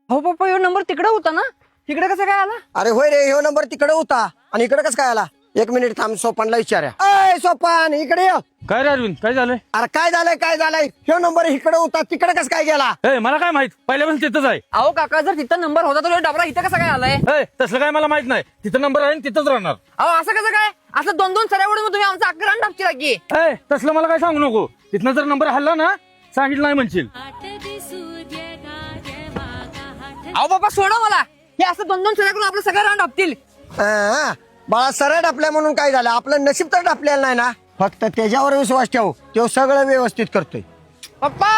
हो पप्पा ह्यो नंबर तिकडे होता ना, इकडे कसं काय आला? अरे होय रे, ह्यो नंबर तिकडे होता आणि इकडे कसं काय आला? एक मिनिट थांब, सोपानला विचारा. अय सोपान, इकडे ये. काय रे अरविंद, काय झालंय? अरे काय झालंय? ह्यो नंबर इकडे होता, तिकडे कसं काय गेला? ए मला काय माहित, पहिल्यापासून तिथंच आहे. अहो काका, जर तिथं नंबर होता तर ह्यो डबरा इथं कसा काय आलाय? ए तसलं काय मला माहित नाही. तिथं नंबर आहे आणि तिथंच राहणार. अहो असं कसं काय? असं दोन दोन सऱ्या उडून तुम्ही आमचा अकरा टाकची की. ए तसलं मला काय सांगू नको. तिथनं जर नंबर हल्ला ना, सांगितलं नाही म्हणशील. अहो बाबा सोडा मला. हे असं दोन दोन सऱ्या करून आपलं सगळं रान टाकतील. हा, बाळा सरळ डापल्या म्हणून काय झालं? आपलं नशीब तर डापलेलं नाही ना. फक्त त्याच्यावर विश्वास ठेव, तो सगळं व्यवस्थित करतोय. पप्पा,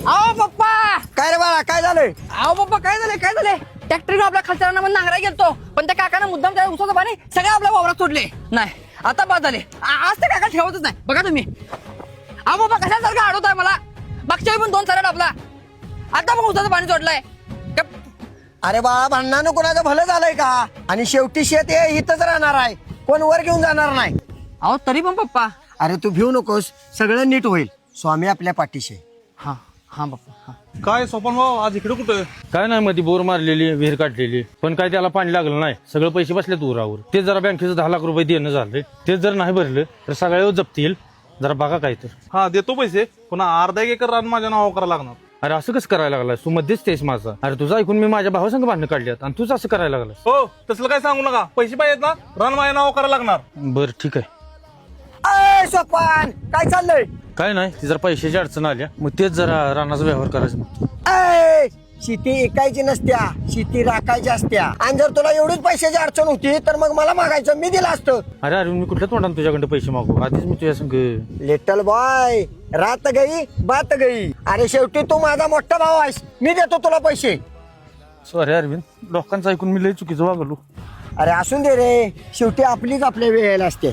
अहो पप्पा, काय रे बाळा, काय झालंय? अहो पप्पा काय झालंय? ट्रॅक्टर आपल्या खालच्या रानामध्ये नांगरा गेलतो, पण त्या काकानं मुद्दाम त्या उसाचं पाणी सगळं आपल्या वावरात सोडले. नाही आता बाद झाले. आज ते काका ठेवतच नाही. बघा तुम्ही. अहो बाबा कशासारखं अडवताय मला. मागच्या वेळी पण दोन सऱ्या डापला, आता पण उसाचं पाणी सोडलंय. अरे बाळा, भांडणानं कोणाचं भलं झालंय का? आणि शेवटी शेत हे इथंच राहणार आहे, कोण वर घेऊन जाणार नाही. अहो तरी पण पप्पा. अरे तू भिऊ नकोस, सगळं नीट होईल. स्वामी आपल्या पाठीशी. हा हा पप्पा हा. काय सोपन भाऊ, आज इकडे कुठं? काय नाही मध्ये बोर मारलेली, विहीर काढलेली, पण काय त्याला पाणी लागलं नाही. सगळं पैसे बसले उरावर. ते जरा बँकेचं 10 लाख रुपये देणं झाले. ते जर नाही भरलं तर सगळ्या जप्तील. जरा बघा काय तर. हा देतो पैसे, पुन्हा अर्धा एकर रान माझ्या नावावर करायला लागणार. अरे असं कसं करायला लागलाय? तू मध्येच तेच माझा. अरे तुझं ऐकून मी माझ्या भावासंग भांडणं काढल्यात आणि तूच असं करायला लागलास. हो तसलं काय सांगू नका. पैसे पाहिजेत ना, रान माझ्या नावावर करायला लागणार. बरं ठीक आहे. अय सोपान, काय चाललंय? काय नाही, ती जरा पैशाची अडचण आल्या, मग तेच जरा रानाचा व्यवहार करायचं म्हणतो. अय, शेती ऐकायची नसत्या, शेती राखायची असत्या. आणि जर तुला एवढीच पैशाची अडचण होती तर मग मला मागायचं, मी दिलं असतं. अरे अरविंद, मी कुठल्या तोंडाने तुझ्याकडे पैसे मागू? आधीच मी तुझ्या संग. लिटल बॉय, रात गई बात गई. अरे शेवटी तू माझा मोठा भाऊ आहेस, मी देतो तुला पैसे. सॉरी अरविंद, लोकांचं ऐकून मी लय चुकीचं वागलो. अरे असून दे रे, शेवटी आपलीच आपल्या वेळेला असते.